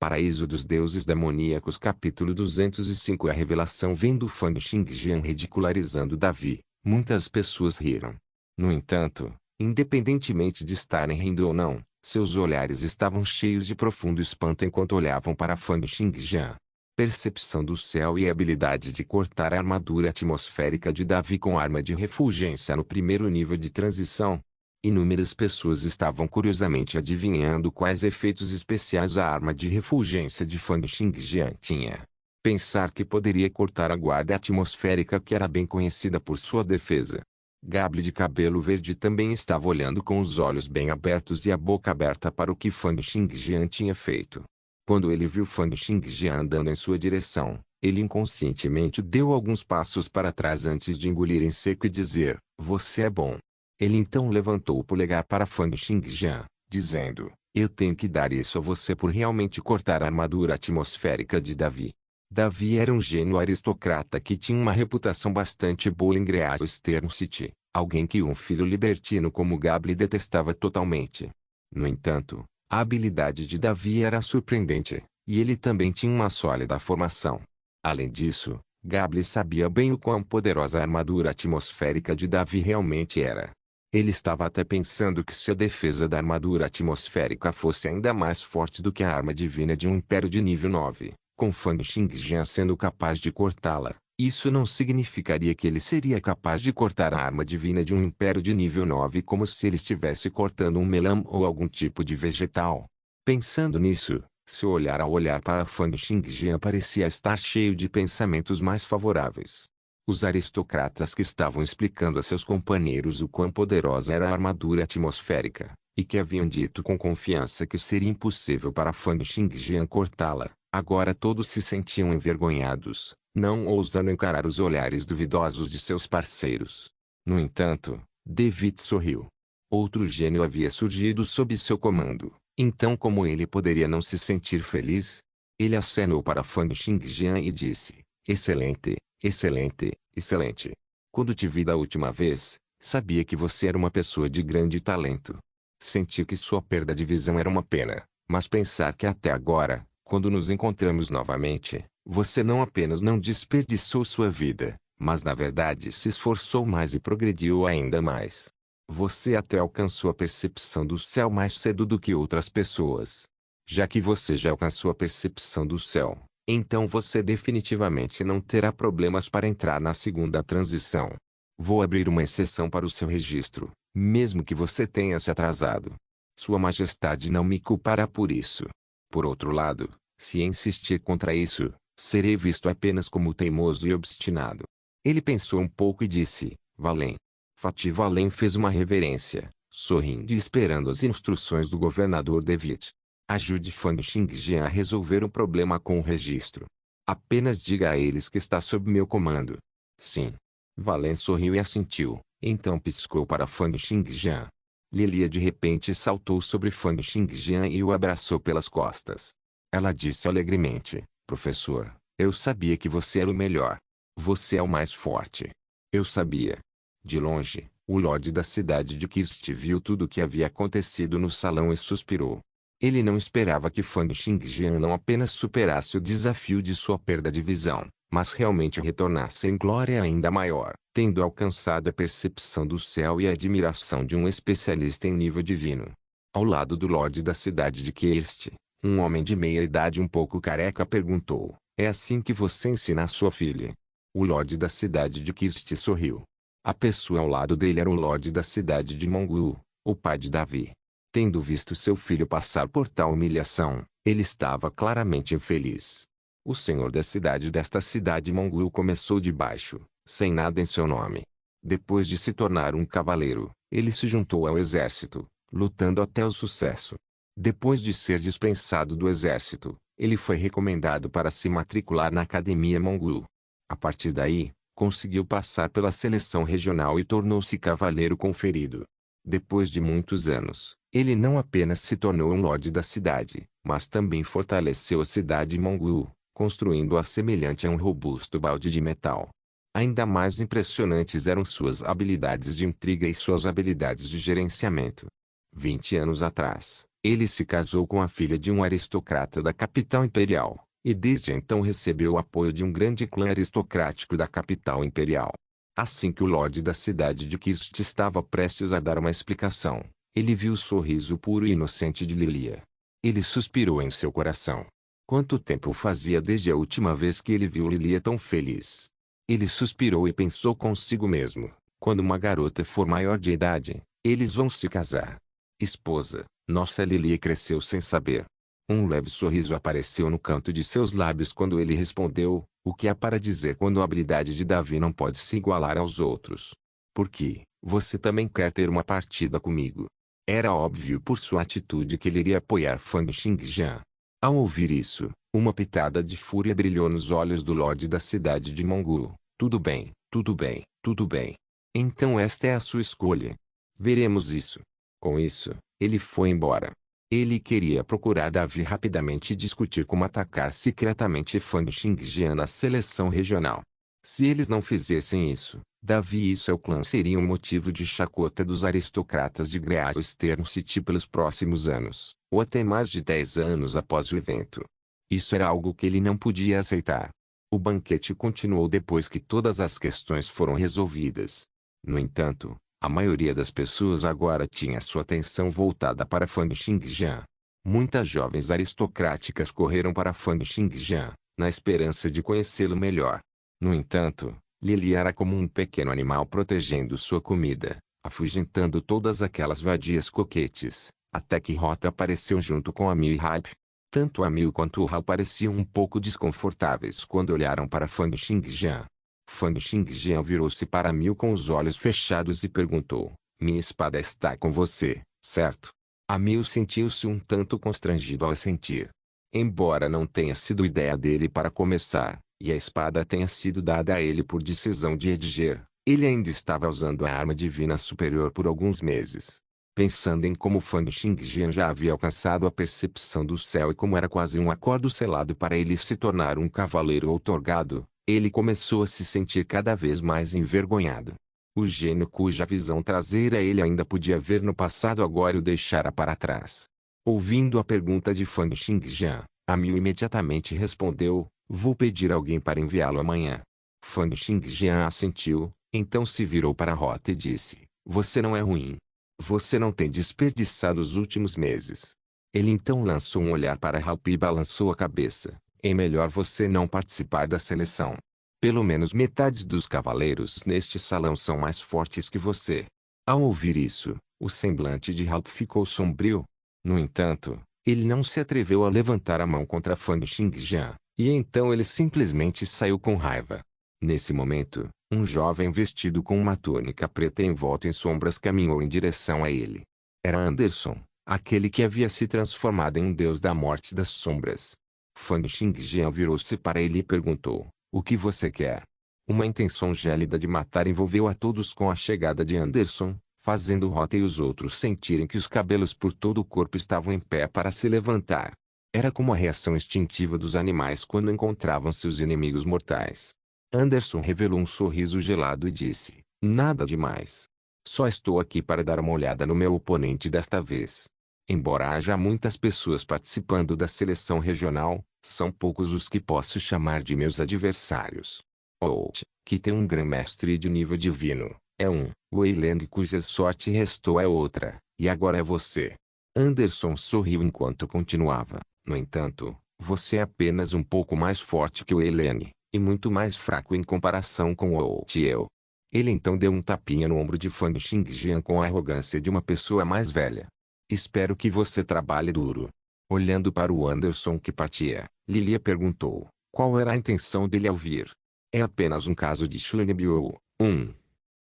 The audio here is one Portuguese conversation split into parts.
Paraíso dos Deuses Demoníacos Capítulo 205 A revelação. Vendo Fang Xingjian ridicularizando Davi, muitas pessoas riram. No entanto, independentemente de estarem rindo ou não, seus olhares estavam cheios de profundo espanto enquanto olhavam para Fang Xingjian. Percepção do céu e a habilidade de cortar a armadura atmosférica de Davi com arma de refulgência no primeiro nível de transição. Inúmeras pessoas estavam curiosamente adivinhando quais efeitos especiais a arma de refulgência de Fang Xingjian tinha. Pensar que poderia cortar a guarda atmosférica que era bem conhecida por sua defesa. Gable de cabelo verde também estava olhando com os olhos bem abertos e a boca aberta para o que Fang Xingjian tinha feito. Quando ele viu Fang Xingjian andando em sua direção, ele inconscientemente deu alguns passos para trás antes de engolir em seco e dizer, "Você é bom." Ele então levantou o polegar para Fang Xingjian, dizendo, "Eu tenho que dar isso a você por realmente cortar a armadura atmosférica de Davi." Davi era um gênio aristocrata que tinha uma reputação bastante boa em Great Eastern City, alguém que um filho libertino como Gable detestava totalmente. No entanto, a habilidade de Davi era surpreendente, e ele também tinha uma sólida formação. Além disso, Gable sabia bem o quão poderosa a armadura atmosférica de Davi realmente era. Ele estava até pensando que se a defesa da armadura atmosférica fosse ainda mais forte do que a arma divina de um império de nível 9, com Fang Xingjian sendo capaz de cortá-la, isso não significaria que ele seria capaz de cortar a arma divina de um império de nível 9 como se ele estivesse cortando um melão ou algum tipo de vegetal. Pensando nisso, seu olhar ao olhar para Fang Xingjian parecia estar cheio de pensamentos mais favoráveis. Os aristocratas que estavam explicando a seus companheiros o quão poderosa era a armadura atmosférica, e que haviam dito com confiança que seria impossível para Fang Xingjian cortá-la, agora todos se sentiam envergonhados, não ousando encarar os olhares duvidosos de seus parceiros. No entanto, David sorriu. Outro gênio havia surgido sob seu comando, então como ele poderia não se sentir feliz? Ele acenou para Fang Xingjian e disse, "Excelente. Excelente, excelente. Quando te vi da última vez, sabia que você era uma pessoa de grande talento. Senti que sua perda de visão era uma pena, mas pensar que até agora, quando nos encontramos novamente, você não apenas não desperdiçou sua vida, mas na verdade se esforçou mais e progrediu ainda mais. Você até alcançou a percepção do céu mais cedo do que outras pessoas. Já que você já alcançou a percepção do céu, então você definitivamente não terá problemas para entrar na segunda transição. Vou abrir uma exceção para o seu registro, mesmo que você tenha se atrasado. Sua Majestade não me culpará por isso. Por outro lado, se insistir contra isso, serei visto apenas como teimoso e obstinado." Ele pensou um pouco e disse, "Valem." Fatih Valem fez uma reverência, sorrindo e esperando as instruções do governador David. "Ajude Fang Xingjian a resolver o problema com o registro. Apenas diga a eles que está sob meu comando." "Sim." Valem sorriu e assentiu, então piscou para Fang Xingjian. Lilia de repente saltou sobre Fang Xingjian e o abraçou pelas costas. Ela disse alegremente, "Professor, eu sabia que você era o melhor. Você é o mais forte." "Eu sabia." De longe, o Lorde da cidade de Kist viu tudo o que havia acontecido no salão e suspirou. Ele não esperava que Fang Xingjian não apenas superasse o desafio de sua perda de visão, mas realmente retornasse em glória ainda maior, tendo alcançado a percepção do céu e a admiração de um especialista em nível divino. Ao lado do Lorde da cidade de Kist, um homem de meia idade um pouco careca perguntou, "É assim que você ensina a sua filha?" O Lorde da cidade de Kist sorriu. A pessoa ao lado dele era o Lorde da cidade de Monglu, o pai de Davi. Tendo visto seu filho passar por tal humilhação, ele estava claramente infeliz. O senhor da cidade desta cidade Mongol começou de baixo, sem nada em seu nome. Depois de se tornar um cavaleiro, ele se juntou ao exército, lutando até o sucesso. Depois de ser dispensado do exército, ele foi recomendado para se matricular na Academia Mongol. A partir daí, conseguiu passar pela seleção regional e tornou-se cavaleiro conferido. Depois de muitos anos, ele não apenas se tornou um lorde da cidade, mas também fortaleceu a cidade Mongol, construindo-a semelhante a um robusto balde de metal. Ainda mais impressionantes eram suas habilidades de intriga e suas habilidades de gerenciamento. 20 anos atrás, Ele se casou com a filha de um aristocrata da capital imperial, e desde então recebeu o apoio de um grande clã aristocrático da capital imperial. Assim que o lorde da cidade de Kist estava prestes a dar uma explicação, ele viu o sorriso puro e inocente de Lilia. Ele suspirou em seu coração. Quanto tempo fazia desde a última vez que ele viu Lilia tão feliz? Ele suspirou e pensou consigo mesmo: quando uma garota for maior de idade, eles vão se casar. Esposa, nossa Lilia cresceu sem saber. Um leve sorriso apareceu no canto de seus lábios quando ele respondeu: o que há para dizer quando a habilidade de Davi não pode se igualar aos outros? Por que, você também quer ter uma partida comigo? Era óbvio por sua atitude que ele iria apoiar Fang Xingjian. Ao ouvir isso, uma pitada de fúria brilhou nos olhos do lorde da cidade de Mongu. Tudo bem, tudo bem, tudo bem. Então esta é a sua escolha. Veremos isso. Com isso, ele foi embora. Ele queria procurar Davi rapidamente e discutir como atacar secretamente Fang Xingjian na seleção regional. Se eles não fizessem isso, Davi e seu clã seriam motivo de chacota dos aristocratas de Great Eastern City pelos próximos anos, ou até mais de 10 anos após o evento. Isso era algo que ele não podia aceitar. O banquete continuou depois que todas as questões foram resolvidas. No entanto, a maioria das pessoas agora tinha sua atenção voltada para Fang Xingjian. Muitas jovens aristocráticas correram para Fang Xingjian, na esperança de conhecê-lo melhor. No entanto, Lily era como um pequeno animal protegendo sua comida, afugentando todas aquelas vadias coquetes, até que Rota apareceu junto com Amil e Hype. Tanto Amil quanto Hal pareciam um pouco desconfortáveis quando olharam para Fang Xingjian. Fang Xingjian virou-se para Amil com os olhos fechados e perguntou: minha espada está com você, certo? Amil sentiu-se um tanto constrangido ao assentir. Embora não tenha sido ideia dele para começar, e a espada tenha sido dada a ele por decisão de Edger, ele ainda estava usando a arma divina superior por alguns meses. Pensando em como Fang Xingjian já havia alcançado a percepção do céu e como era quase um acordo selado para ele se tornar um cavaleiro outorgado, ele começou a se sentir cada vez mais envergonhado. O gênio cuja visão traseira ele ainda podia ver no passado agora o deixara para trás. Ouvindo a pergunta de Fang Xingjian, Amil imediatamente respondeu: vou pedir alguém para enviá-lo amanhã. Fang Xingjian assentiu, então se virou para a Rota e disse: você não é ruim. Você não tem desperdiçado os últimos meses. Ele então lançou um olhar para Halp e balançou a cabeça. É melhor você não participar da seleção. Pelo menos metade dos cavaleiros neste salão são mais fortes que você. Ao ouvir isso, o semblante de Halp ficou sombrio. No entanto, ele não se atreveu a levantar a mão contra Fang Xingjian, e então ele simplesmente saiu com raiva. Nesse momento, um jovem vestido com uma túnica preta envolto em sombras caminhou em direção a ele. Era Anderson, aquele que havia se transformado em um deus da morte das sombras. Fang Xingjian virou-se para ele e perguntou: o que você quer? Uma intenção gélida de matar envolveu a todos com a chegada de Anderson, fazendo Rota e os outros sentirem que os cabelos por todo o corpo estavam em pé para se levantar. Era como a reação instintiva dos animais quando encontravam seus inimigos mortais. Anderson revelou um sorriso gelado e disse: nada demais. Só estou aqui para dar uma olhada no meu oponente desta vez. Embora haja muitas pessoas participando da seleção regional, são poucos os que posso chamar de meus adversários. Out, que tem um grã-mestre de nível divino, é um. Wei Leng cuja sorte restou é outra, e agora é você. Anderson sorriu enquanto continuava: no entanto, você é apenas um pouco mais forte que o Wei Leng, e muito mais fraco em comparação com o Out e eu. Ele então deu um tapinha no ombro de Fang Xingjian com a arrogância de uma pessoa mais velha. Espero que você trabalhe duro. Olhando para o Anderson que partia, Lilia perguntou: qual era a intenção dele ao vir? É apenas um caso de Shunebyo.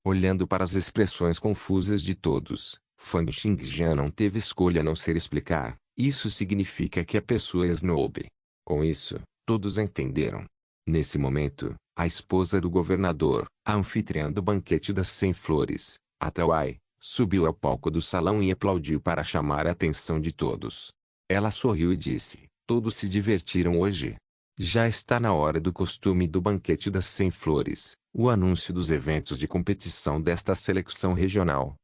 Olhando para as expressões confusas de todos, Fang Xingjian não teve escolha a não ser explicar: isso significa que a pessoa é snob. Com isso, todos entenderam. Nesse momento, a esposa do governador, a anfitriã do banquete das 100 flores, a Tawai, subiu ao palco do salão e aplaudiu para chamar a atenção de todos. Ela sorriu e disse: todos se divertiram hoje. Já está na hora do costume do banquete das 100 flores, o anúncio dos eventos de competição desta seleção regional.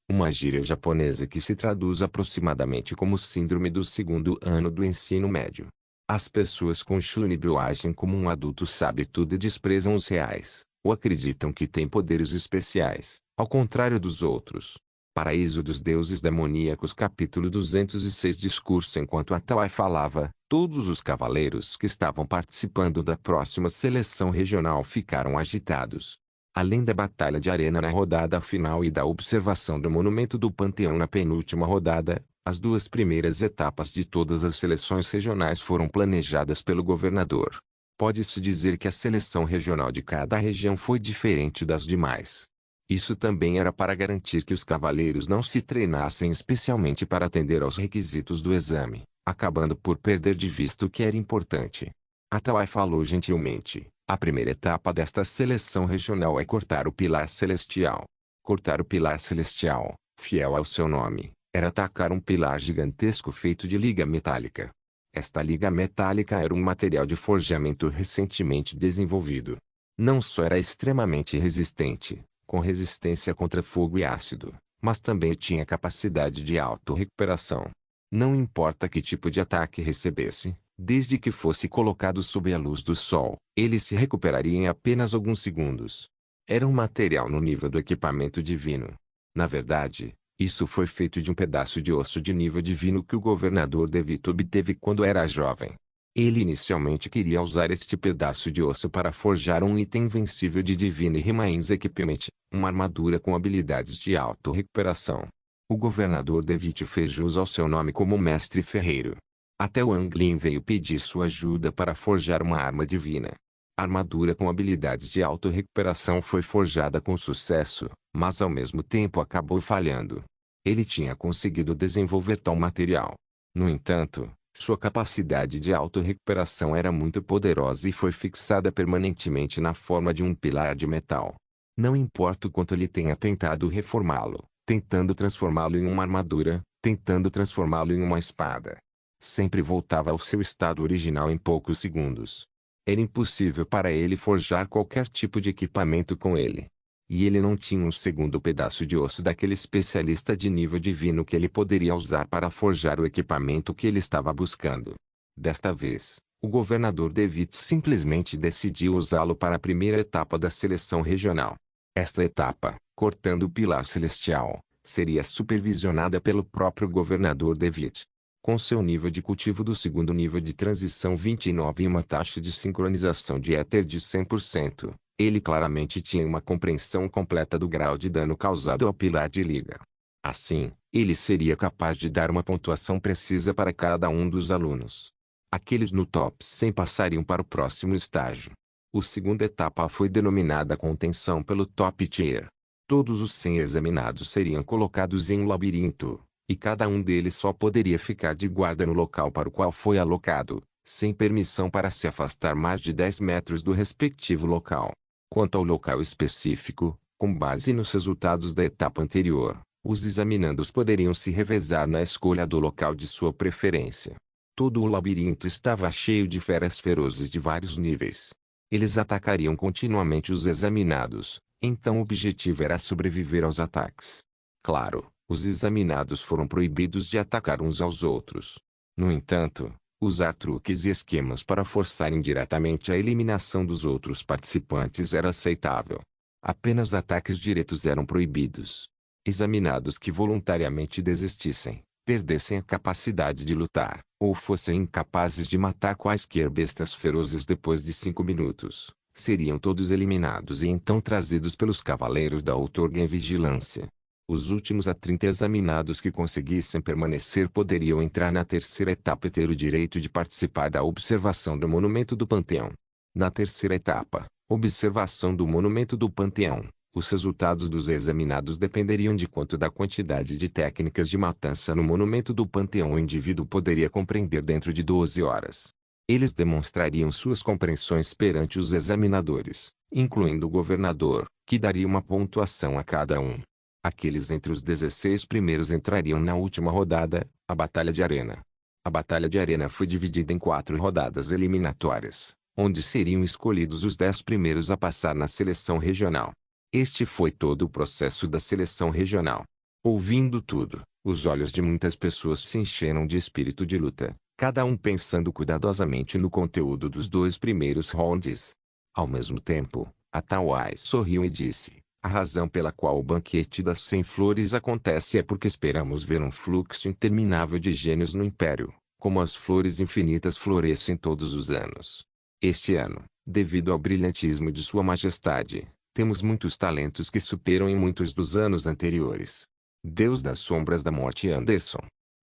uma gíria japonesa que se traduz aproximadamente como síndrome do segundo ano do ensino médio. As pessoas com Shunibyo agem como um adulto sabe tudo e desprezam os reais, ou acreditam que têm poderes especiais, ao contrário dos outros. Paraíso dos Deuses Demoníacos capítulo 206 Discurso Enquanto Atawai falava, todos os cavaleiros que estavam participando da próxima seleção regional ficaram agitados. Além da batalha de arena na rodada final e da observação do monumento do Panteão na penúltima rodada, as duas primeiras etapas de todas as seleções regionais foram planejadas pelo governador. Pode-se dizer que a seleção regional de cada região foi diferente das demais. Isso também era para garantir que os cavaleiros não se treinassem especialmente para atender aos requisitos do exame, acabando por perder de vista o que era importante. Atawai falou gentilmente: a primeira etapa desta seleção regional é cortar o pilar celestial. Cortar o pilar celestial, fiel ao seu nome, era atacar um pilar gigantesco feito de liga metálica. Esta liga metálica era um material de forjamento recentemente desenvolvido. Não só era extremamente resistente, com resistência contra fogo e ácido, mas também tinha capacidade de auto-recuperação. Não importa que tipo de ataque recebesse, desde que fosse colocado sob a luz do sol, ele se recuperaria em apenas alguns segundos. Era um material no nível do equipamento divino. Na verdade, isso foi feito de um pedaço de osso de nível divino que o governador Devito obteve quando era jovem. Ele inicialmente queria usar este pedaço de osso para forjar um item invencível de Divine Remains Equipment, uma armadura com habilidades de auto-recuperação. O governador Devito fez jus ao seu nome como mestre ferreiro. Até Wang Lin veio pedir sua ajuda para forjar uma arma divina. A armadura com habilidades de auto-recuperação foi forjada com sucesso, mas ao mesmo tempo acabou falhando. Ele tinha conseguido desenvolver tal material. No entanto, sua capacidade de auto-recuperação era muito poderosa e foi fixada permanentemente na forma de um pilar de metal. Não importa o quanto ele tenha tentado reformá-lo, tentando transformá-lo em uma armadura, tentando transformá-lo em uma espada, sempre voltava ao seu estado original em poucos segundos. Era impossível para ele forjar qualquer tipo de equipamento com ele. E ele não tinha um segundo pedaço de osso daquele especialista de nível divino que ele poderia usar para forjar o equipamento que ele estava buscando. Desta vez, o governador Devit simplesmente decidiu usá-lo para a primeira etapa da seleção regional. Esta etapa, cortando o pilar celestial, seria supervisionada pelo próprio governador Devit. Com seu nível de cultivo do segundo nível de transição 29 e uma taxa de sincronização de éter de 100%. Ele claramente tinha uma compreensão completa do grau de dano causado ao pilar de liga. Assim, ele seria capaz de dar uma pontuação precisa para cada um dos alunos. Aqueles no top 100 passariam para o próximo estágio. A segunda etapa foi denominada contenção pelo top tier. Todos os 100 examinados seriam colocados em um labirinto, e cada um deles só poderia ficar de guarda no local para o qual foi alocado, sem permissão para se afastar mais de 10 metros do respectivo local. Quanto ao local específico, com base nos resultados da etapa anterior, os examinandos poderiam se revezar na escolha do local de sua preferência. Todo o labirinto estava cheio de feras ferozes de vários níveis. Eles atacariam continuamente os examinados, então o objetivo era sobreviver aos ataques. Claro, os examinados foram proibidos de atacar uns aos outros. No entanto, usar truques e esquemas para forçar indiretamente a eliminação dos outros participantes era aceitável. Apenas ataques diretos eram proibidos. Examinados que voluntariamente desistissem, perdessem a capacidade de lutar, ou fossem incapazes de matar quaisquer bestas ferozes depois de 5 minutos, seriam todos eliminados e então trazidos pelos cavaleiros da outorga em vigilância. Os últimos a 30 examinados que conseguissem permanecer poderiam entrar na terceira etapa e ter o direito de participar da observação do Monumento do Panteão. Na terceira etapa, observação do Monumento do Panteão, os resultados dos examinados dependeriam de quanto da quantidade de técnicas de matança no Monumento do Panteão o indivíduo poderia compreender dentro de 12 horas. Eles demonstrariam suas compreensões perante os examinadores, incluindo o governador, que daria uma pontuação a cada um. Aqueles entre os 16 primeiros entrariam na última rodada, a Batalha de Arena. A Batalha de Arena foi dividida em 4 rodadas eliminatórias, onde seriam escolhidos os 10 primeiros a passar na seleção regional. Este foi todo o processo da seleção regional. Ouvindo tudo, os olhos de muitas pessoas se encheram de espírito de luta, cada um pensando cuidadosamente no conteúdo dos 2 primeiros rounds. Ao mesmo tempo, a Tawai sorriu e disse: a razão pela qual o banquete das 100 flores acontece é porque esperamos ver um fluxo interminável de gênios no Império, como as flores infinitas florescem todos os anos. Este ano, devido ao brilhantismo de Sua Majestade, temos muitos talentos que superam em muitos dos anos anteriores. Deus das Sombras da Morte Anderson.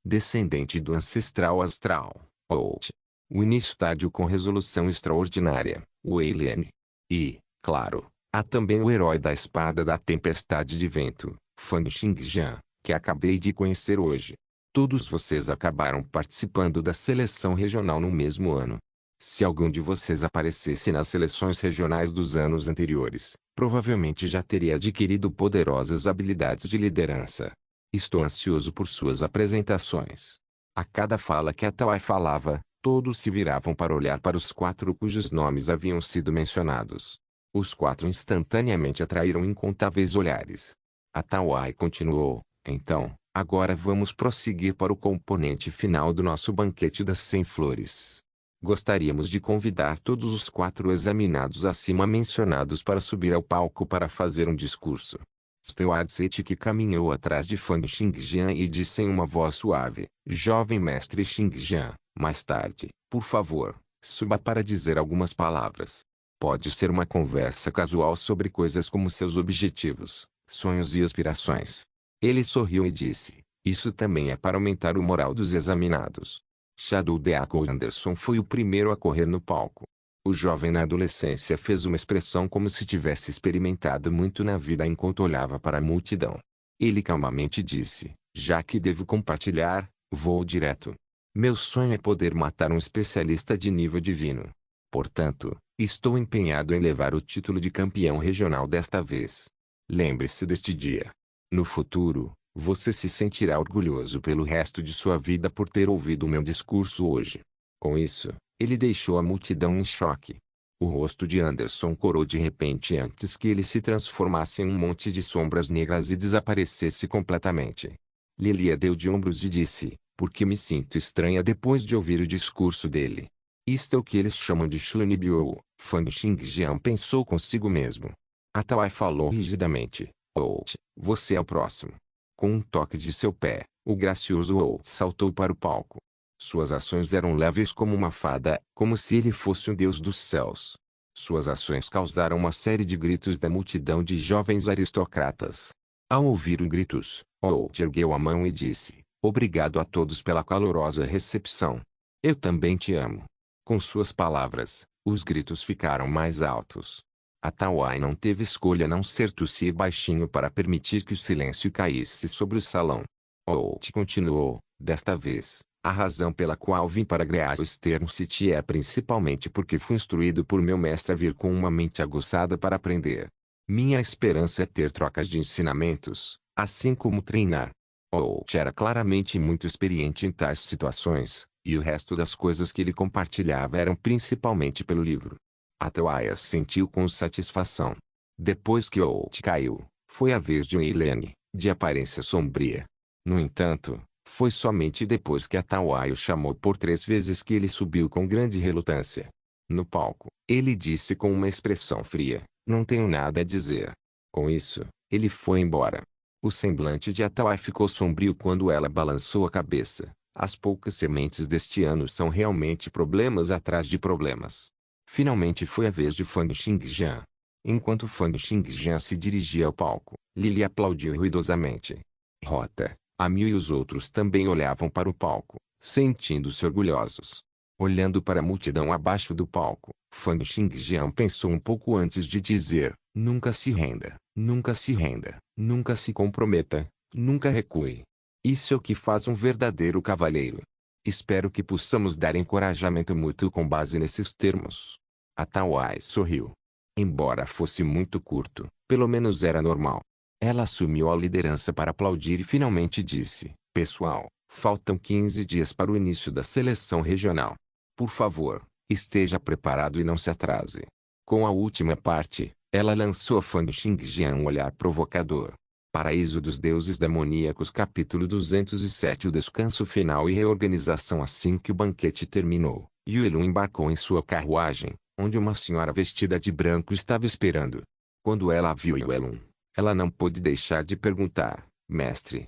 Descendente do ancestral astral, Out. O início tardio com resolução extraordinária, Weylian. E, claro, há também o herói da espada da tempestade de vento, Fang Xingjian, que acabei de conhecer hoje. Todos vocês acabaram participando da seleção regional no mesmo ano. Se algum de vocês aparecesse nas seleções regionais dos anos anteriores, provavelmente já teria adquirido poderosas habilidades de liderança. Estou ansioso por suas apresentações. A cada fala que a Tawai falava, todos se viravam para olhar para os 4 cujos nomes haviam sido mencionados. Os 4 instantaneamente atraíram incontáveis olhares. A Tawai continuou: então, agora vamos prosseguir para o componente final do nosso banquete das 100 flores. Gostaríamos de convidar todos os 4 examinados acima mencionados para subir ao palco para fazer um discurso. Steward Seti caminhou atrás de Fang Xingjian e disse em uma voz suave: jovem mestre Xingjian, mais tarde, por favor, suba para dizer algumas palavras. Pode ser uma conversa casual sobre coisas como seus objetivos, sonhos e aspirações. Ele sorriu e disse: isso também é para aumentar o moral dos examinados. Shadow Deacon Anderson foi o primeiro a correr no palco. O jovem na adolescência fez uma expressão como se tivesse experimentado muito na vida enquanto olhava para a multidão. Ele calmamente disse: já que devo compartilhar, vou direto. Meu sonho é poder matar um especialista de nível divino. Portanto, estou empenhado em levar o título de campeão regional desta vez. Lembre-se deste dia. No futuro, você se sentirá orgulhoso pelo resto de sua vida por ter ouvido o meu discurso hoje. Com isso, ele deixou a multidão em choque. O rosto de Anderson corou de repente antes que ele se transformasse em um monte de sombras negras e desaparecesse completamente. Lilia deu de ombros e disse: porque me sinto estranha depois de ouvir o discurso dele. Isto é o que eles chamam de Shunibyo. Fang Xingjian pensou consigo mesmo. A Tawai falou rigidamente: Out, você é o próximo. Com um toque de seu pé, o gracioso Out saltou para o palco. Suas ações eram leves como uma fada, como se ele fosse um deus dos céus. Suas ações causaram uma série de gritos da multidão de jovens aristocratas. Ao ouvir os gritos, Out ergueu a mão e disse: obrigado a todos pela calorosa recepção. Eu também te amo. Com suas palavras, os gritos ficaram mais altos. A Tawai não teve escolha a não ser tossir baixinho para permitir que o silêncio caísse sobre o salão. Out continuou: desta vez, a razão pela qual vim para Great Eastern City é principalmente porque fui instruído por meu mestre a vir com uma mente aguçada para aprender. Minha esperança é ter trocas de ensinamentos, assim como treinar. Out era claramente muito experiente em tais situações, e o resto das coisas que ele compartilhava eram principalmente pelo livro. A Tawai sentiu com satisfação. Depois que Out caiu, foi a vez de Weylian, de aparência sombria. No entanto, foi somente depois que a Tawai o chamou por 3 vezes que ele subiu com grande relutância. No palco, ele disse com uma expressão fria: não tenho nada a dizer. Com isso, ele foi embora. O semblante de Tawai ficou sombrio quando ela balançou a cabeça. As poucas sementes deste ano são realmente problemas atrás de problemas. Finalmente foi a vez de Fang Xingjian. Enquanto Fang Xingjian se dirigia ao palco, Lily aplaudiu ruidosamente. Rota, Amiu e os outros também olhavam para o palco, sentindo-se orgulhosos. Olhando para a multidão abaixo do palco, Fang Xingjian pensou um pouco antes de dizer: nunca se renda, nunca se renda, nunca se comprometa, nunca recue. Isso é o que faz um verdadeiro cavalheiro. Espero que possamos dar encorajamento mútuo com base nesses termos. A Tawai sorriu. Embora fosse muito curto, pelo menos era normal. Ela assumiu a liderança para aplaudir e finalmente disse: pessoal, faltam 15 dias para o início da seleção regional. Por favor, esteja preparado e não se atrase. Com a última parte, ela lançou a Fang Xingjian um olhar provocador. Paraíso dos Deuses Demoníacos Capítulo 207 O descanso final e reorganização. Assim que o banquete terminou, Yuelun embarcou em sua carruagem, onde uma senhora vestida de branco estava esperando. Quando ela viu Yuelun, ela não pôde deixar de perguntar: Mestre,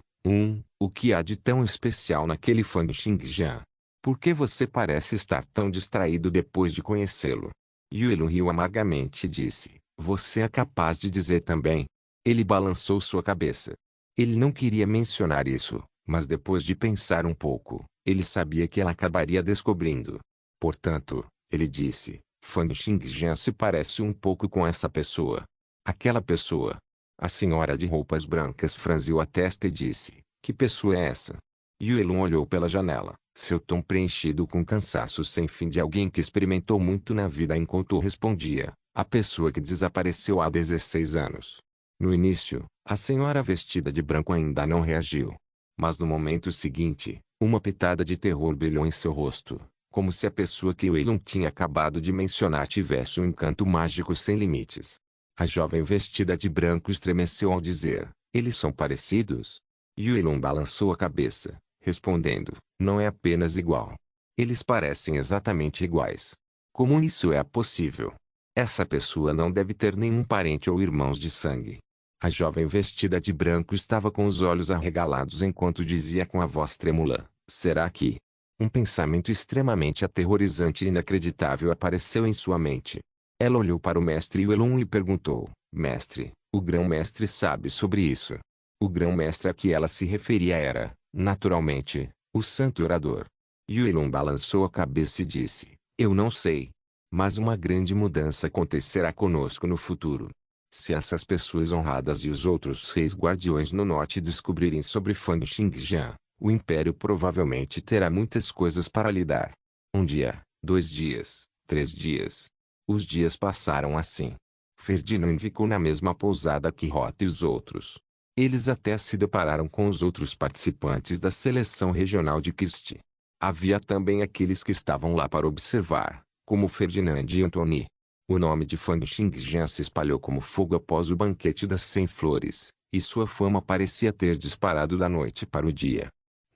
o que há de tão especial naquele Fang Xingjian? Por que você parece estar tão distraído depois de conhecê-lo? Yuelun riu amargamente e disse: Você é capaz de dizer também? Ele balançou sua cabeça. Ele não queria mencionar isso, mas depois de pensar um pouco, ele sabia que ela acabaria descobrindo. Portanto, ele disse: Fang Xingjian se parece um pouco com essa pessoa. Aquela pessoa. A senhora de roupas brancas franziu a testa e disse: Que pessoa é essa? Yuelun olhou pela janela, seu tom preenchido com cansaço sem fim de alguém que experimentou muito na vida enquanto respondia: A pessoa que desapareceu há 16 anos. No início, a senhora vestida de branco ainda não reagiu. Mas no momento seguinte, uma pitada de terror brilhou em seu rosto, como se a pessoa que Yuelun tinha acabado de mencionar tivesse um encanto mágico sem limites. A jovem vestida de branco estremeceu ao dizer: Eles são parecidos? Yuelun balançou a cabeça, respondendo: Não é apenas igual. Eles parecem exatamente iguais. Como isso é possível? Essa pessoa não deve ter nenhum parente ou irmãos de sangue. A jovem vestida de branco estava com os olhos arregalados enquanto dizia com a voz trêmula: Será que? Um pensamento extremamente aterrorizante e inacreditável apareceu em sua mente. Ela olhou para o mestre Yuelun e perguntou: Mestre, o grão-mestre sabe sobre isso? O grão-mestre a que ela se referia era, naturalmente, o santo orador. Yuelun balançou a cabeça e disse: Eu não sei. Mas uma grande mudança acontecerá conosco no futuro. Se essas pessoas honradas e os outros 6 guardiões no norte descobrirem sobre Fang Xingjian, o império provavelmente terá muitas coisas para lidar. 1 dia, 2 dias, 3 dias. Os dias passaram assim. Ferdinand ficou na mesma pousada que Rota e os outros. Eles até se depararam com os outros participantes da seleção regional de Kist. Havia também aqueles que estavam lá para observar, como Ferdinand e Antony. O nome de Fang Xingjian se espalhou como fogo após o banquete das 100 flores, e sua fama parecia ter disparado da noite para o dia.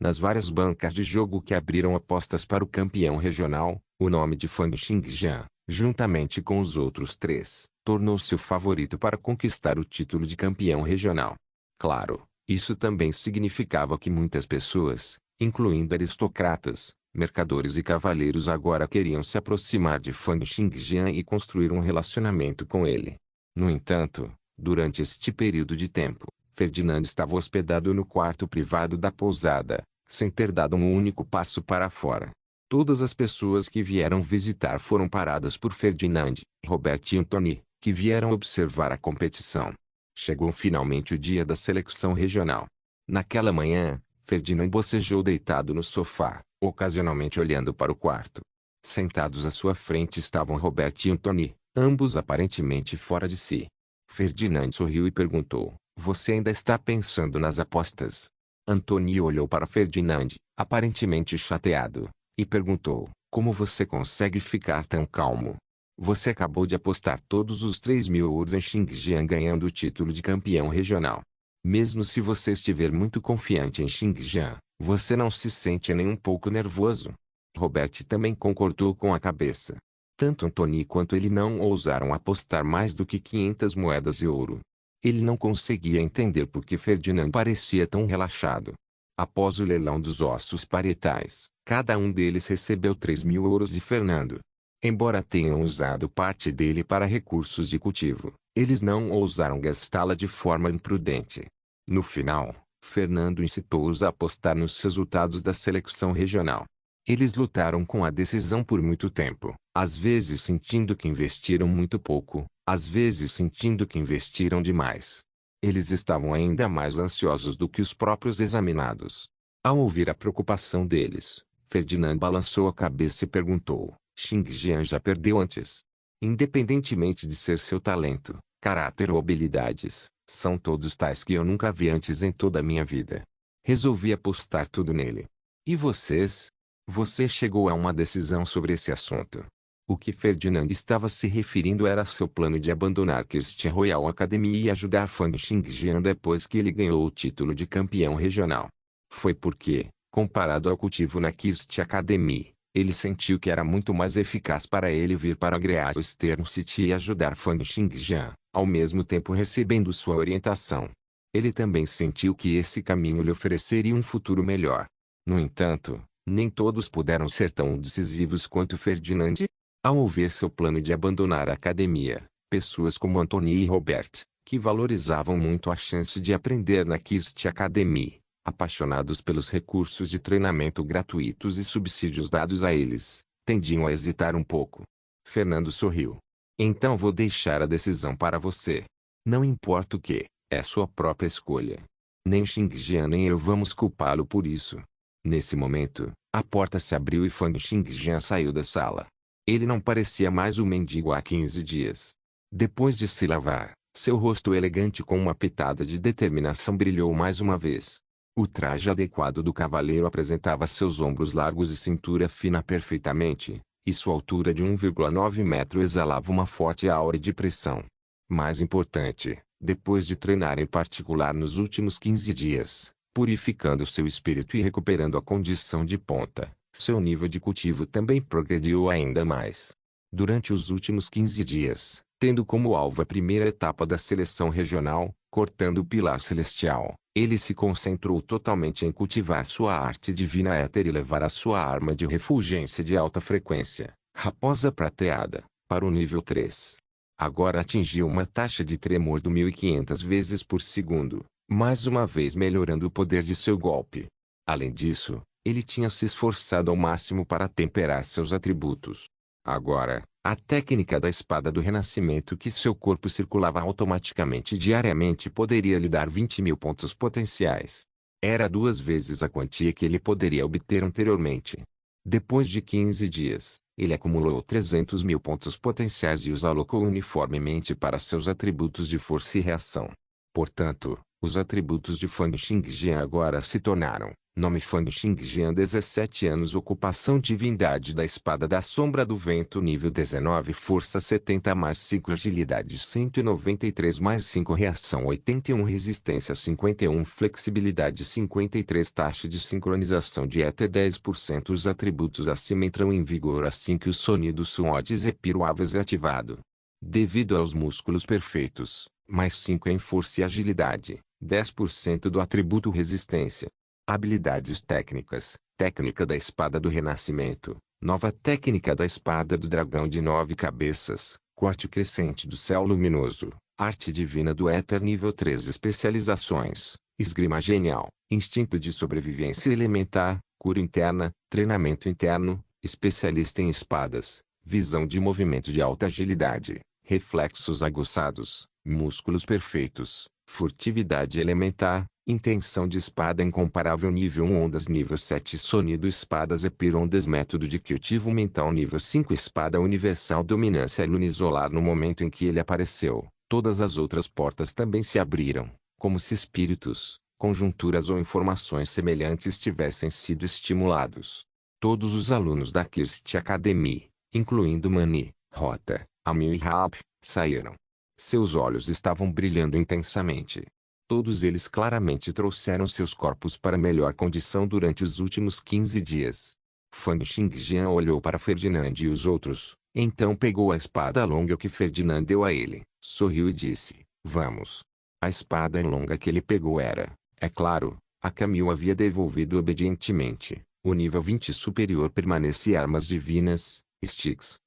Nas várias bancas de jogo que abriram apostas para o campeão regional, o nome de Fang Xingjian, juntamente com os outros 3, tornou-se o favorito para conquistar o título de campeão regional. Claro, isso também significava que muitas pessoas, incluindo aristocratas, mercadores e cavaleiros, agora queriam se aproximar de Fang Xingjian e construir um relacionamento com ele. No entanto, durante este período de tempo, Ferdinand estava hospedado no quarto privado da pousada, sem ter dado um único passo para fora. Todas as pessoas que vieram visitar foram paradas por Ferdinand, Robert e Antony, que vieram observar a competição. Chegou finalmente o dia da seleção regional. Naquela manhã, Ferdinand bocejou deitado no sofá, ocasionalmente olhando para o quarto. Sentados à sua frente estavam Robert e Antony, ambos aparentemente fora de si. Ferdinand sorriu e perguntou: Você ainda está pensando nas apostas? Antony olhou para Ferdinand, aparentemente chateado, e perguntou: Como você consegue ficar tão calmo? Você acabou de apostar todos os 3.000 ouros em Xingjian ganhando o título de campeão regional. Mesmo se você estiver muito confiante em Xingjian, você não se sente nem um pouco nervoso? Robert também concordou com a cabeça. Tanto Antony quanto ele não ousaram apostar mais do que 500 moedas de ouro. Ele não conseguia entender por que Ferdinand parecia tão relaxado. Após o leilão dos ossos parietais, cada um deles recebeu 3.000 ouros de Fernando. Embora tenham usado parte dele para recursos de cultivo, eles não ousaram gastá-la de forma imprudente. No final, Fernando incitou-os a apostar nos resultados da seleção regional. Eles lutaram com a decisão por muito tempo, às vezes sentindo que investiram muito pouco, às vezes sentindo que investiram demais. Eles estavam ainda mais ansiosos do que os próprios examinados. Ao ouvir a preocupação deles, Ferdinand balançou a cabeça e perguntou: Xingjian já perdeu antes? Independentemente de ser seu talento, caráter ou habilidades, são todos tais que eu nunca vi antes em toda a minha vida. Resolvi apostar tudo nele. E vocês? Você chegou a uma decisão sobre esse assunto? O que Ferdinand estava se referindo era seu plano de abandonar Christian Royal Academy e ajudar Fang Xingjian depois que ele ganhou o título de campeão regional. Foi porque, comparado ao cultivo na Christian Academy, ele sentiu que era muito mais eficaz para ele vir para Great Eastern City e ajudar Fang Xingjian, ao mesmo tempo recebendo sua orientação. Ele também sentiu que esse caminho lhe ofereceria um futuro melhor. No entanto, nem todos puderam ser tão decisivos quanto Ferdinand. Ao ouvir seu plano de abandonar a academia, pessoas como Anthony e Robert, que valorizavam muito a chance de aprender na KIST Academy, apaixonados pelos recursos de treinamento gratuitos e subsídios dados a eles, tendiam a hesitar um pouco. Fernando sorriu. Então vou deixar a decisão para você. Não importa o que, é sua própria escolha. Nem Xingjian nem eu vamos culpá-lo por isso. Nesse momento, a porta se abriu e Fang Xingjian saiu da sala. Ele não parecia mais o mendigo há 15 dias. Depois de se lavar, seu rosto elegante com uma pitada de determinação brilhou mais uma vez. O traje adequado do cavaleiro apresentava seus ombros largos e cintura fina perfeitamente, e sua altura de 1,9 metro exalava uma forte aura de pressão. Mais importante, depois de treinar em particular nos últimos 15 dias, purificando seu espírito e recuperando a condição de ponta, seu nível de cultivo também progrediu ainda mais. Durante os últimos 15 dias, tendo como alvo a primeira etapa da seleção regional, cortando o pilar celestial, ele se concentrou totalmente em cultivar sua arte divina éter e levar a sua arma de refulgência de alta frequência, Raposa Prateada, para o nível 3. Agora atingiu uma taxa de tremor de 1500 vezes por segundo, mais uma vez melhorando o poder de seu golpe. Além disso, ele tinha se esforçado ao máximo para temperar seus atributos. Agora, a técnica da espada do renascimento que seu corpo circulava automaticamente diariamente poderia lhe dar 20.000 pontos potenciais. Era 2 vezes a quantia que ele poderia obter anteriormente. Depois de 15 dias, ele acumulou 300.000 pontos potenciais e os alocou uniformemente para seus atributos de força e reação. Portanto, os atributos de Fang Xingjian agora se tornaram: nome Fang Xingjian 17 anos ocupação divindade da espada da sombra do vento nível 19 força 70 mais 5 agilidade 193 mais 5 reação 81 resistência 51 flexibilidade 53 taxa de sincronização de até 10%. Os atributos acima entram em vigor assim que o sonido Suodes Epiruaves é ativado. Devido aos músculos perfeitos, mais 5 em força e agilidade, 10% do atributo resistência. Habilidades técnicas: técnica da espada do renascimento, nova técnica da espada do dragão de 9 cabeças, corte crescente do céu luminoso, arte divina do éter nível 3 especializações, esgrima genial, instinto de sobrevivência elementar, cura interna, treinamento interno, especialista em espadas, visão de movimento de alta agilidade, reflexos aguçados, músculos perfeitos, furtividade elementar, intenção de espada incomparável nível 1 ondas nível 7 sonido espadas epirondas método de cultivo mental nível 5 espada universal dominância lunisolar no momento em que ele apareceu, todas as outras portas também se abriram, como se espíritos, conjunturas ou informações semelhantes tivessem sido estimulados. Todos os alunos da Kirst Academy, incluindo Mani, Rota, Amil e Raab, saíram. Seus olhos estavam brilhando intensamente. Todos eles claramente trouxeram seus corpos para melhor condição durante os últimos 15 dias. Fang Xingjian olhou para Ferdinand e os outros, então pegou a espada longa que Ferdinand deu a ele, sorriu e disse: "Vamos." A espada longa que ele pegou era, é claro, a Camille havia devolvido obedientemente. O nível 20 superior permanece armas divinas, sticks.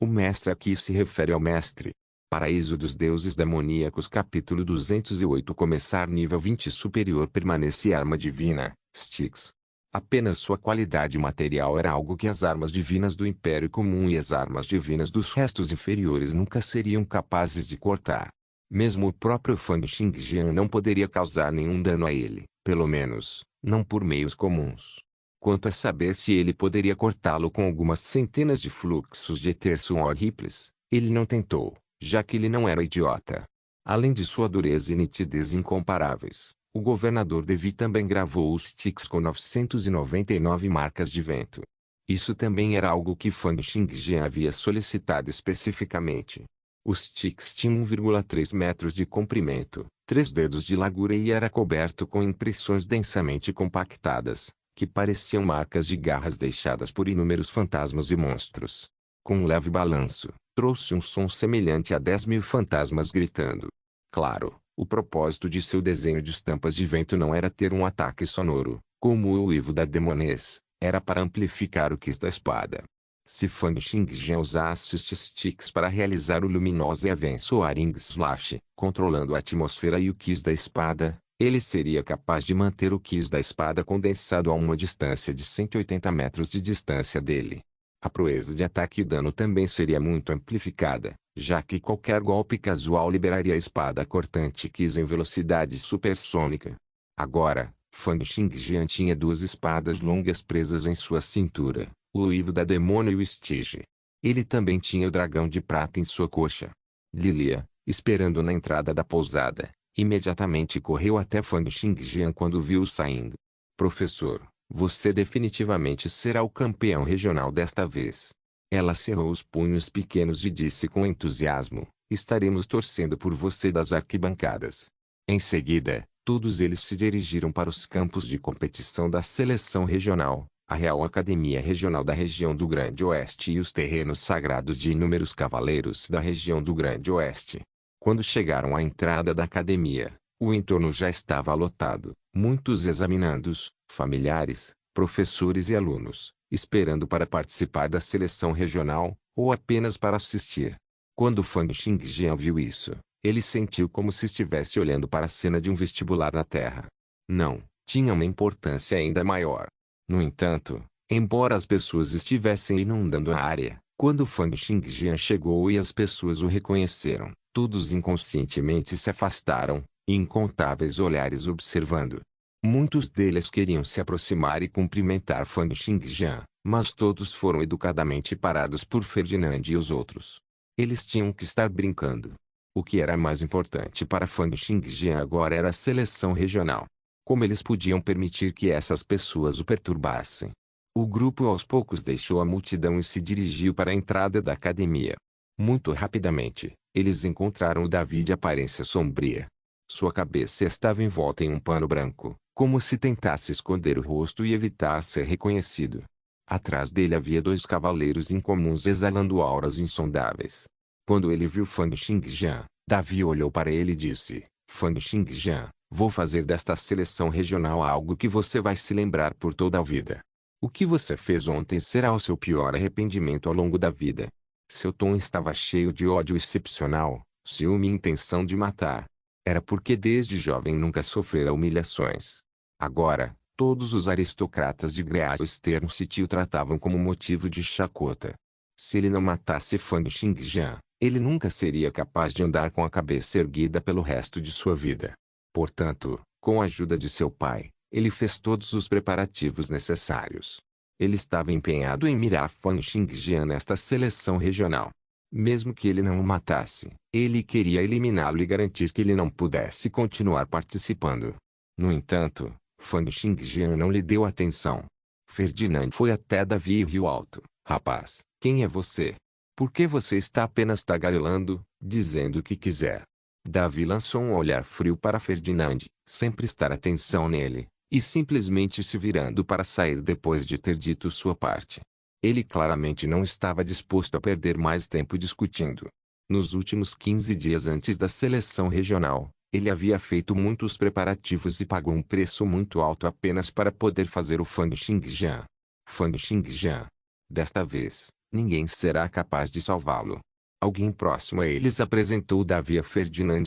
O mestre aqui se refere ao mestre. Paraíso dos Deuses Demoníacos capítulo 208 começar nível 20 superior permanece arma divina, sticks. Apenas sua qualidade material era algo que as armas divinas do Império Comum e as armas divinas dos restos inferiores nunca seriam capazes de cortar. Mesmo o próprio Fang Xingjian não poderia causar nenhum dano a ele, pelo menos, não por meios comuns. Quanto a saber se ele poderia cortá-lo com algumas centenas de fluxos de Ether horríveis, ele não tentou, já que ele não era idiota. Além de sua dureza e nitidez incomparáveis, o governador Devi também gravou os sticks com 999 marcas de vento. Isso também era algo que Fang Xingjian havia solicitado especificamente. Os tiques tinham 1,3 metros de comprimento, 3 dedos de largura e era coberto com impressões densamente compactadas, que pareciam marcas de garras deixadas por inúmeros fantasmas e monstros. Com um leve balanço, trouxe um som semelhante a 10.000 fantasmas gritando. Claro, o propósito de seu desenho de estampas de vento não era ter um ataque sonoro, como o uivo da demoness, era para amplificar o quiz da espada. Se Fang Xingjian usasse estes tiques para realizar o luminoso e Soaring Slash, controlando a atmosfera e o quiz da espada, ele seria capaz de manter o quiz da espada condensado a uma distância de 180 metros de distância dele. A proeza de ataque e dano também seria muito amplificada, já que qualquer golpe casual liberaria a espada cortante quiz em velocidade supersônica. Agora, Fang Xingjian tinha 2 espadas longas presas em sua cintura, o uivo da demônio e o estige. Ele também tinha o dragão de prata em sua coxa. Lilia, esperando na entrada da pousada, imediatamente correu até Fang Xingjian quando viu-o saindo. Professor, você definitivamente será o campeão regional desta vez. Ela cerrou os punhos pequenos e disse com entusiasmo, estaremos torcendo por você das arquibancadas. Em seguida, todos eles se dirigiram para os campos de competição da seleção regional, a Real Academia Regional da região do Grande Oeste e os terrenos sagrados de inúmeros cavaleiros da região do Grande Oeste. Quando chegaram à entrada da academia, o entorno já estava lotado, muitos examinandos, familiares, professores e alunos, esperando para participar da seleção regional, ou apenas para assistir. Quando Fang Xingjian viu isso, ele sentiu como se estivesse olhando para a cena de um vestibular na Terra. Não, tinha uma importância ainda maior. No entanto, embora as pessoas estivessem inundando a área, quando Fang Xingjian chegou e as pessoas o reconheceram, todos inconscientemente se afastaram, incontáveis olhares observando. Muitos deles queriam se aproximar e cumprimentar Fang Xingjian, mas todos foram educadamente parados por Ferdinand e os outros. Eles tinham que estar brincando. O que era mais importante para Fang Xingjian agora era a seleção regional. Como eles podiam permitir que essas pessoas o perturbassem? O grupo aos poucos deixou a multidão e se dirigiu para a entrada da academia. Muito rapidamente, eles encontraram o Davi de aparência sombria. Sua cabeça estava envolta em um pano branco, como se tentasse esconder o rosto e evitar ser reconhecido. Atrás dele havia 2 cavaleiros incomuns exalando auras insondáveis. Quando ele viu Fang Xingjian, Davi olhou para ele e disse, Fang Xingjian, vou fazer desta seleção regional algo que você vai se lembrar por toda a vida. O que você fez ontem será o seu pior arrependimento ao longo da vida. Seu tom estava cheio de ódio excepcional, ciúme e intenção de matar. Era porque desde jovem nunca sofrera humilhações. Agora, todos os aristocratas de Great Eastern City o tratavam como motivo de chacota. Se ele não matasse Fang Xingjian, ele nunca seria capaz de andar com a cabeça erguida pelo resto de sua vida. Portanto, com a ajuda de seu pai, ele fez todos os preparativos necessários. Ele estava empenhado em mirar Fang Xingjian nesta seleção regional. Mesmo que ele não o matasse, ele queria eliminá-lo e garantir que ele não pudesse continuar participando. No entanto, Fang Xingjian não lhe deu atenção. Ferdinand foi até Davi e riu alto. Rapaz, quem é você? Por que você está apenas tagarelando, dizendo o que quiser? Davi lançou um olhar frio para Ferdinand, sem prestar atenção nele, e simplesmente se virando para sair depois de ter dito sua parte. Ele claramente não estava disposto a perder mais tempo discutindo. Nos últimos 15 dias antes da seleção regional, ele havia feito muitos preparativos e pagou um preço muito alto apenas para poder fazer o Fang Xingjian. Fang Xingjian. Desta vez, ninguém será capaz de salvá-lo. Alguém próximo a eles apresentou Davi a Ferdinand.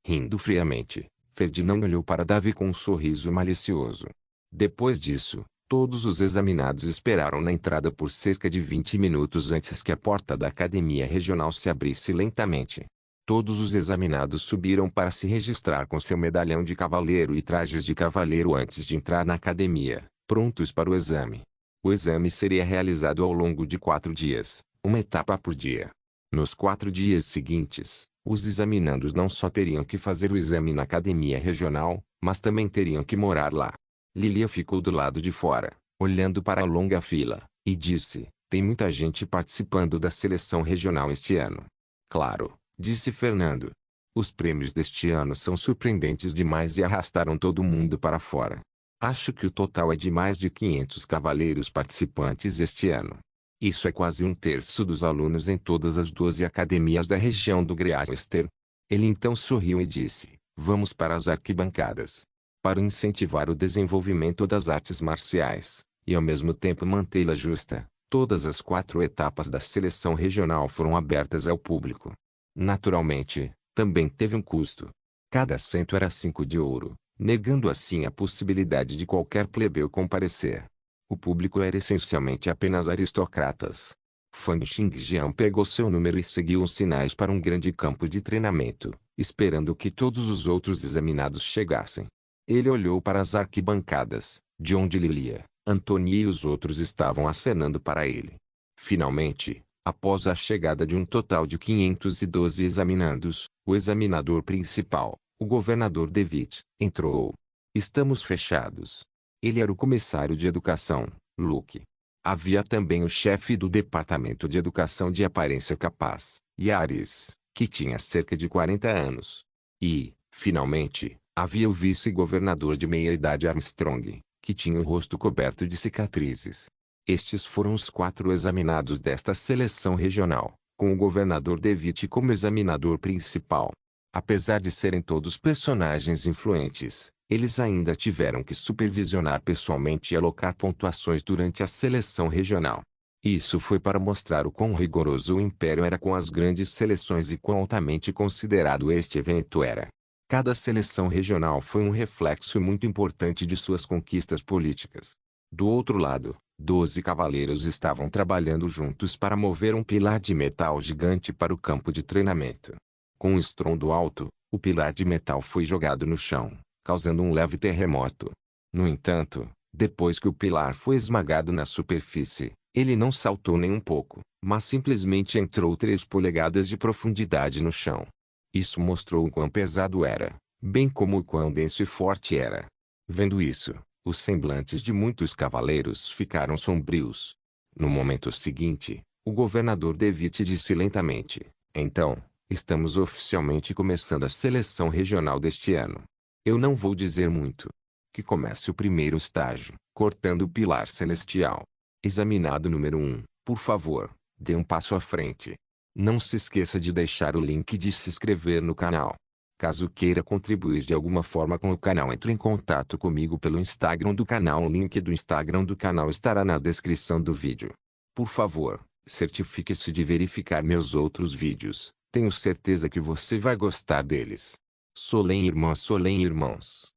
Rindo friamente, Ferdinand olhou para Davi com um sorriso malicioso. Depois disso, todos os examinados esperaram na entrada por cerca de 20 minutos antes que a porta da academia regional se abrisse lentamente. Todos os examinados subiram para se registrar com seu medalhão de cavaleiro e trajes de cavaleiro antes de entrar na academia, prontos para o exame. O exame seria realizado ao longo de 4 dias, uma etapa por dia. Nos 4 dias seguintes, os examinandos não só teriam que fazer o exame na academia regional, mas também teriam que morar lá. Lilia ficou do lado de fora, olhando para a longa fila, E disse, tem muita gente participando da seleção regional este ano. Claro, disse Fernando. Os prêmios deste ano são surpreendentes demais e arrastaram todo mundo para fora. Acho que o total é de mais de 500 cavaleiros participantes este ano. Isso é quase um terço dos alunos em todas as 12 academias da região do Gloucester. Ele então sorriu e disse, vamos para as arquibancadas. Para incentivar o desenvolvimento das artes marciais, e ao mesmo tempo mantê-la justa, todas as 4 etapas da seleção regional foram abertas ao público. Naturalmente, também teve um custo. Cada assento era 5 de ouro, negando assim a possibilidade de qualquer plebeu comparecer. O público era essencialmente apenas aristocratas. Fang Xingjian pegou seu número e seguiu os sinais para um grande campo de treinamento, esperando que todos os outros examinados chegassem. Ele olhou para as arquibancadas, de onde Lilia, Antônia e os outros estavam acenando para ele. Finalmente, após a chegada de um total de 512 examinandos, o examinador principal, o governador David, entrou. Estamos fechados. Ele era o comissário de educação, Luke. Havia também o chefe do departamento de educação de aparência capaz, Yaris, que tinha cerca de 40 anos. E, finalmente, havia o vice-governador de meia-idade Armstrong, que tinha o rosto coberto de cicatrizes. Estes foram os 4 examinados desta seleção regional, com o governador David como examinador principal. Apesar de serem todos personagens influentes, eles ainda tiveram que supervisionar pessoalmente e alocar pontuações durante a seleção regional. Isso foi para mostrar o quão rigoroso o Império era com as grandes seleções e quão altamente considerado este evento era. Cada seleção regional foi um reflexo muito importante de suas conquistas políticas. Do outro lado, 12 cavaleiros estavam trabalhando juntos para mover um pilar de metal gigante para o campo de treinamento. Com um estrondo alto, o pilar de metal foi jogado no chão, causando um leve terremoto. No entanto, depois que o pilar foi esmagado na superfície, ele não saltou nem um pouco, mas simplesmente entrou 3 polegadas de profundidade no chão. Isso mostrou o quão pesado era, bem como o quão denso e forte era. Vendo isso, os semblantes de muitos cavaleiros ficaram sombrios. No momento seguinte, o governador David disse lentamente, então, estamos oficialmente começando a seleção regional deste ano. Eu não vou dizer muito. Que comece o primeiro estágio, cortando o pilar celestial. Examinado número 1, por favor, dê um passo à frente. Não se esqueça de deixar o link de se inscrever no canal. Caso queira contribuir de alguma forma com o canal, entre em contato comigo pelo Instagram do canal. O link do Instagram do canal estará na descrição do vídeo. Por favor, certifique-se de verificar meus outros vídeos. Tenho certeza que você vai gostar deles. Solem irmãs, Solem irmãos.